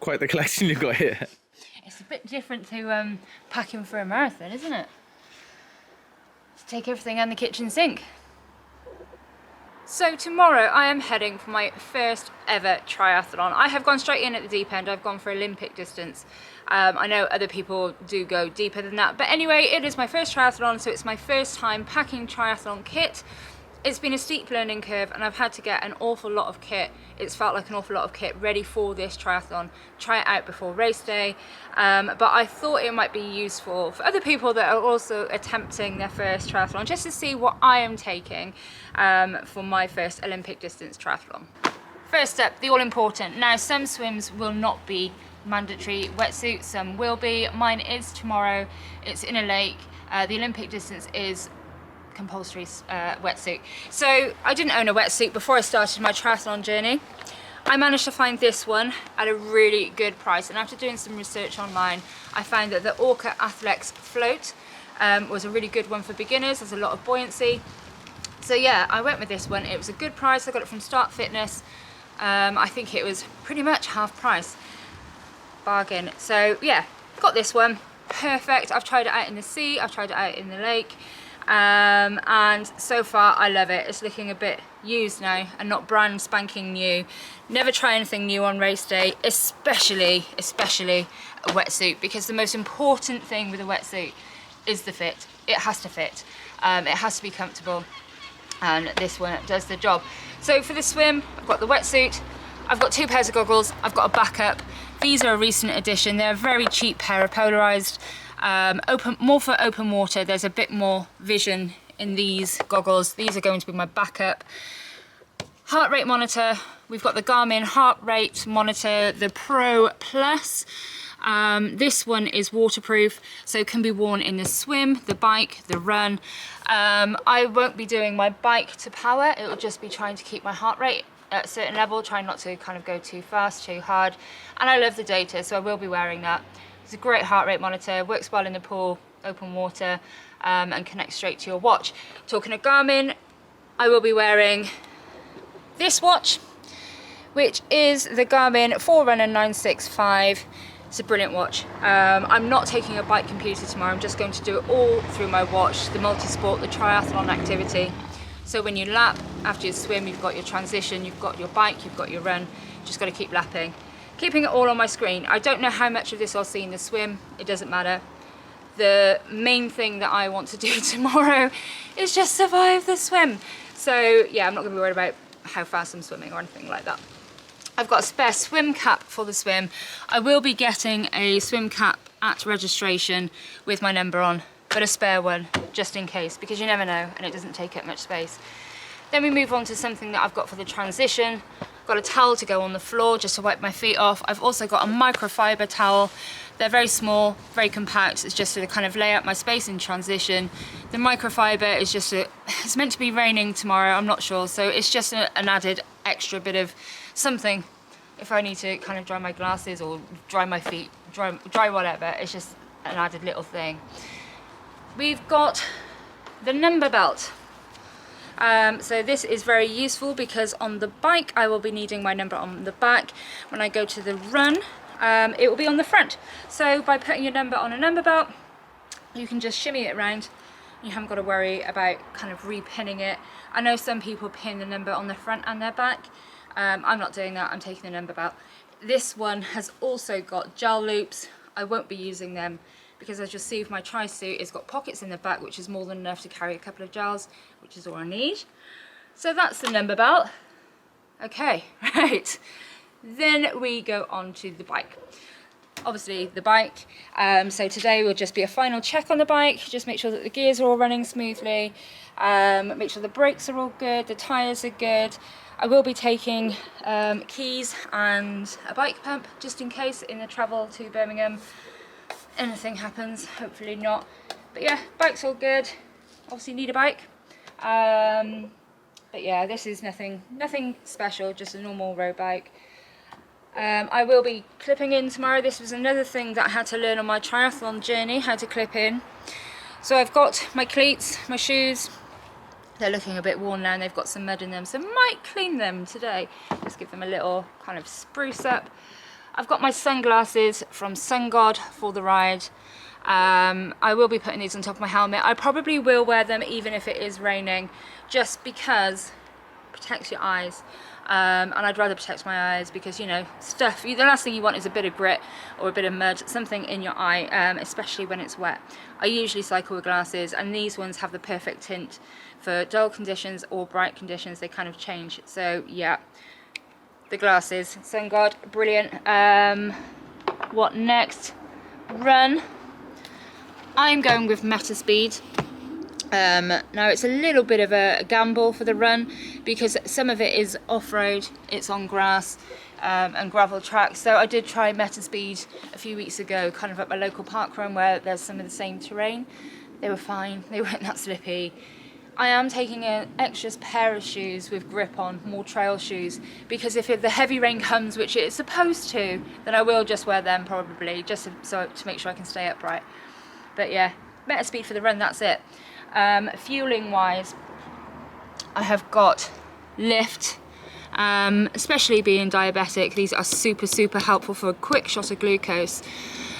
quite the collection you've got here. It's a bit different to packing for a marathon, isn't it? To take everything and the kitchen sink. So tomorrow I am heading for my first ever triathlon. I have gone straight in at the deep end. I've gone for Olympic distance. I know other people do go deeper than that, but anyway, it is my first triathlon, so it's my first time packing triathlon kit. It's been a steep learning curve and I've had to get an awful lot of kit. It's felt like an awful lot of kit ready for this triathlon. Try it out before race day. But I thought it might be useful for other people that are also attempting their first triathlon, just to see what I am taking for my first Olympic distance triathlon. First up, the all important. Now, some swims will not be mandatory wetsuits, some will be. Mine is tomorrow. It's in a lake. The Olympic distance is compulsory wetsuit. So I didn't own a wetsuit before I started my triathlon journey. I managed to find this one at a really good price, and after doing some research online, I found that the Orca Athlex float was a really good one for beginners. There's a lot of buoyancy. So yeah, I went with this one. It was a good price. I got it from Start Fitness. I think it was pretty much half price. Bargain. So yeah, got this one. Perfect. I've tried it out in the sea. I've tried it out in the lake. And so far I love it. It's looking a bit used now and not brand spanking new. Never try anything new on race day, especially a wetsuit, because the most important thing with a wetsuit is the fit. It has to fit. It has to be comfortable, and this one does the job. So for the swim, I've got the wetsuit, I've got 2 pairs of goggles, I've got a backup. These are a recent addition. They're a very cheap pair of polarized. More for open water. There's a bit more vision in these goggles. These are going to be my backup. Heart rate monitor. We've got the Garmin heart rate monitor, the Pro Plus. This one is waterproof, so it can be worn in the swim, the bike, the run. I won't be doing my bike to power. It will just be trying to keep my heart rate at a certain level, trying not to kind of go too fast, too hard. And I love the data, so I will be wearing that. It's a great heart rate monitor, works well in the pool, open water, and connects straight to your watch. Talking of Garmin, I will be wearing this watch, which is the Garmin Forerunner 965. It's a brilliant watch. I'm not taking a bike computer tomorrow. I'm just going to do it all through my watch, the multi-sport, the triathlon activity. So when you lap, after your swim, you've got your transition, you've got your bike, you've got your run. Just got to keep lapping. Keeping it all on my screen. I don't know how much of this I'll see in the swim. It doesn't matter. The main thing that I want to do tomorrow is just survive the swim. So yeah, I'm not going to be worried about how fast I'm swimming or anything like that. I've got a spare swim cap for the swim. I will be getting a swim cap at registration with my number on, but a spare one just in case, because you never know and it doesn't take up much space. Then we move on to something that I've got for the transition. Got a towel to go on the floor just to wipe my feet off. I've also got a microfiber towel. They're very small, very compact. It's just to kind of lay out my space in transition. The microfiber is just it's meant to be raining tomorrow, I'm not sure. So it's just an added extra bit of something if I need to kind of dry my glasses or dry my feet, dry whatever. It's just an added little thing. We've got the number belt. So this is very useful because on the bike I will be needing my number on the back. When I go to the run, it will be on the front. So by putting your number on a number belt, you can just shimmy it around. You haven't got to worry about kind of repinning it. I know some people pin the number on the front and their back. I'm not doing that, I'm taking the number belt. This one has also got gel loops. I won't be using them because as you'll see with my tri-suit, it's got pockets in the back, which is more than enough to carry a couple of gels, which is all I need. So that's the number belt. Okay, right. Then we go on to the bike. Obviously the bike. So today will just be a final check on the bike, just make sure that the gears are all running smoothly, make sure the brakes are all good, the tyres are good. I will be taking keys and a bike pump just in case in the travel to Birmingham anything happens, hopefully not. But yeah, bike's all good. Obviously need a bike. But yeah, this is nothing special, just a normal road bike. I will be clipping in tomorrow. This was another thing that I had to learn on my triathlon journey, how to clip in. So I've got my cleats, my shoes. They're looking a bit worn now and they've got some mud in them, so I might clean them today. Just give them a little kind of spruce up. I've got my sunglasses from Sun God for the ride. I will be putting these on top of my helmet. I probably will wear them even if it is raining, just because it protects your eyes. And I'd rather protect my eyes because, you know, stuff, the last thing you want is a bit of grit or a bit of mud, something in your eye, especially when it's wet. I usually cycle with glasses, and these ones have the perfect tint for dull conditions or bright conditions. They kind of change. So yeah, the glasses, Sun God, brilliant. What next? Run. I'm going with Meta Speed. Now it's a little bit of a gamble for the run because some of it is off-road, it's on grass and gravel tracks. So I did try Meta Speed a few weeks ago, kind of at my local park run where there's some of the same terrain. They were fine, they weren't that slippy. I am taking an extra pair of shoes with grip on, more trail shoes, because if the heavy rain comes, which it is supposed to, then I will just wear them probably, just to make sure I can stay upright. But yeah, Meta Speed for the run, that's it. Fueling wise, I have got Lift, especially being diabetic. These are super helpful for a quick shot of glucose.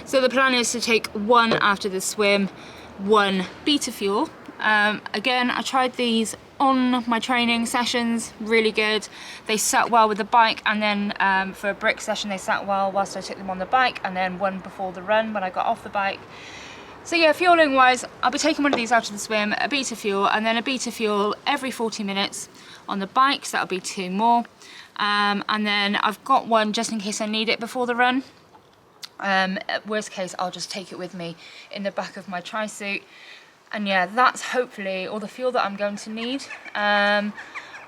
So the plan is to take one after the swim, one beta fuel. Again, I tried these on my training sessions, really good. They sat well with the bike, and then for a brick session they sat well whilst I took them on the bike, and then one before the run when I got off the bike. So yeah, fueling wise, I'll be taking one of these after the swim, a beta fuel, and then a beta fuel every 40 minutes on the bike, so that'll be 2 more. And then I've got one just in case I need it before the run. Worst case, I'll just take it with me in the back of my tri-suit. And yeah, that's hopefully all the fuel that I'm going to need. I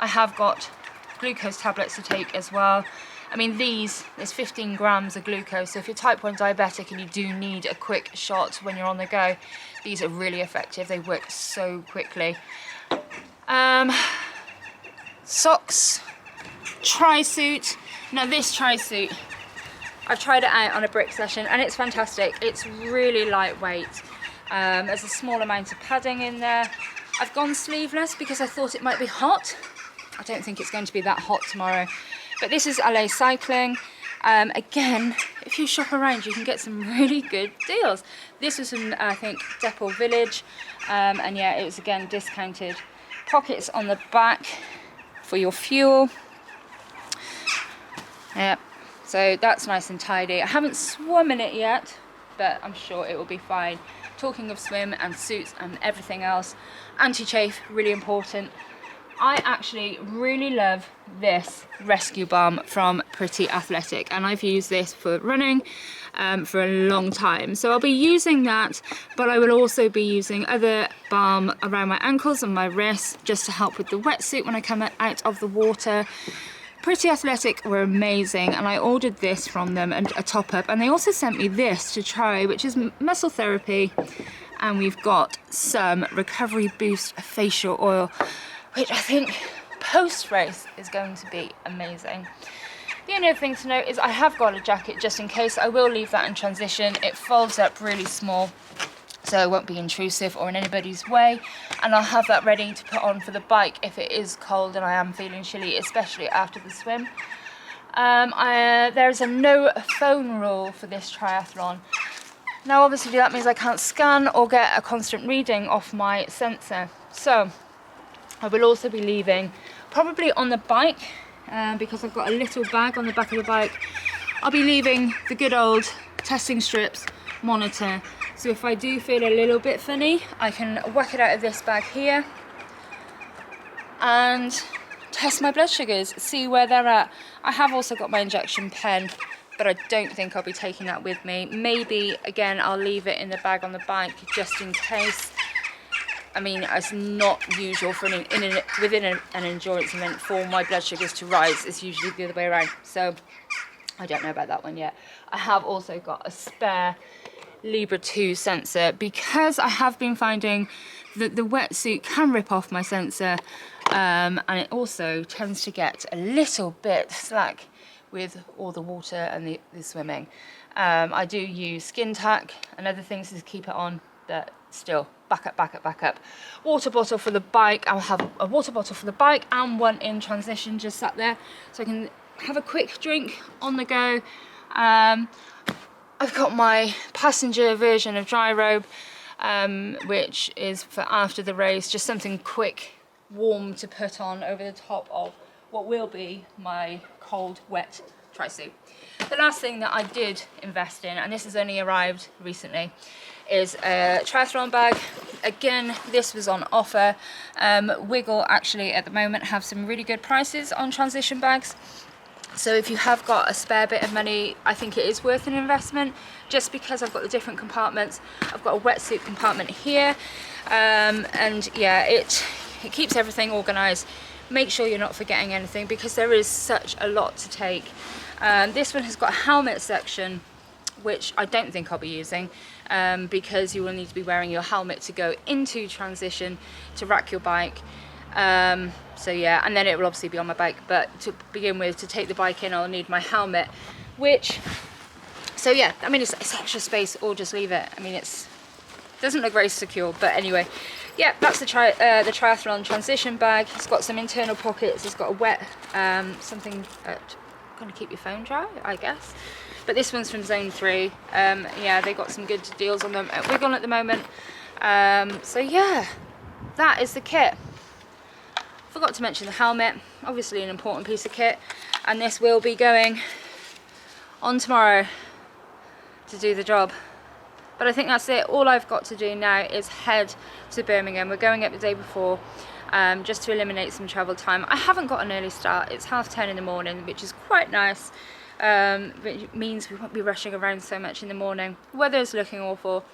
have got glucose tablets to take as well. I mean, there's 15 grams of glucose, so if you're type 1 diabetic and you do need a quick shot when you're on the go, these are really effective. They work so quickly. Socks, tri-suit. Now this tri-suit, I've tried it out on a brick session and it's fantastic. It's really lightweight. There's a small amount of padding in there. I've gone sleeveless because I thought it might be hot. I don't think it's going to be that hot tomorrow. But this is LA Cycling. Again, if you shop around, you can get some really good deals. This was in, I think, Depot Village. And yeah, it was again discounted. Pockets on the back for your fuel. Yeah, so that's nice and tidy. I haven't swum in it yet, but I'm sure it will be fine. Talking of swim and suits and everything else, anti-chafe, really important. I actually really love this rescue balm from Pretty Athletic, and I've used this for running for a long time. So I'll be using that, but I will also be using other balm around my ankles and my wrists just to help with the wetsuit when I come out of the water. Pretty Athletic were amazing, and I ordered this from them, and a top up, and they also sent me this to try, which is muscle therapy, and we've got some Recovery Boost facial oil, which I think post-race is going to be amazing. The only other thing to note is I have got a jacket just in case. I will leave that in transition. It folds up really small, so it won't be intrusive or in anybody's way, and I'll have that ready to put on for the bike if it is cold and I am feeling chilly, especially after the swim. There's a no phone rule for this triathlon. Now obviously that means I can't scan or get a constant reading off my sensor, so I will also be leaving probably on the bike, because I've got a little bag on the back of the bike. I'll be leaving the good old testing strips, monitor, so if I do feel a little bit funny, I can whack it out of this bag here and test my blood sugars, see where they're at. I have also got my injection pen, but I don't think I'll be taking that with me. Maybe, again, I'll leave it in the bag on the bike just in case. I mean, it's not usual for within an endurance event for my blood sugars to rise. It's usually the other way around. So I don't know about that one yet. I have also got a spare Libra 2 sensor because I have been finding that the wetsuit can rip off my sensor, and it also tends to get a little bit slack with all the water and the swimming. I do use skin tack and other things to keep it on, but still, back up. Water bottle for the bike. I'll have a water bottle for the bike and one in transition just sat there, so I can have a quick drink on the go. I've got my passenger version of dry robe, which is for after the race, just something quick, warm to put on over the top of what will be my cold, wet tri-suit. The last thing that I did invest in, and this has only arrived recently, is a triathlon bag. Again, this was on offer. Wiggle actually at the moment have some really good prices on transition bags. So if you have got a spare bit of money, I think it is worth an investment, just because I've got the different compartments. I've got a wetsuit compartment here, and yeah, it keeps everything organised. Make sure you're not forgetting anything, because there is such a lot to take. This one has got a helmet section, which I don't think I'll be using, because you will need to be wearing your helmet to go into transition to rack your bike. So yeah, and then it will obviously be on my bike, but to begin with, to take the bike in, I'll need my helmet, which, so yeah, I mean, it's extra space, or just leave it. I mean, doesn't look very secure, but anyway, yeah, that's the triathlon transition bag. It's got some internal pockets, it's got a wet, something kind of keep your phone dry, I guess. But this one's from Zone 3. Yeah, they got some good deals on them at Wiggle at the moment. So yeah, that is the kit. Forgot to mention the helmet, obviously an important piece of kit, and this will be going on tomorrow to do the job. But I think that's it. All I've got to do now is head to Birmingham. We're going up the day before, just to eliminate some travel time. I haven't got an early start. It's 10:30 in the morning, which is quite nice. Which means we won't be rushing around so much in the morning. Weather's looking awful,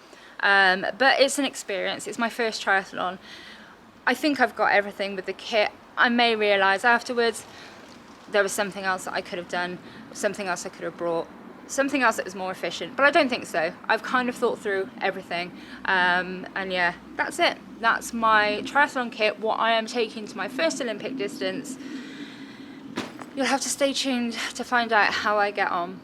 but it's an experience. It's my first triathlon. I think I've got everything with the kit. I may realise afterwards there was something else that I could have done, something else I could have brought, something else that was more efficient, but I don't think so. I've kind of thought through everything, and yeah, that's it. That's my triathlon kit, what I am taking to my first Olympic distance. You'll have to stay tuned to find out how I get on.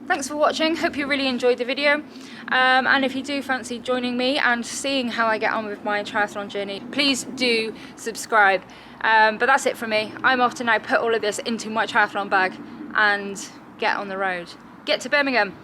Thanks for watching, hope you really enjoyed the video, and if you do fancy joining me and seeing how I get on with my triathlon journey, please do subscribe. But that's it from me. I'm off to now put all of this into my triathlon bag and get on the road. Get to Birmingham.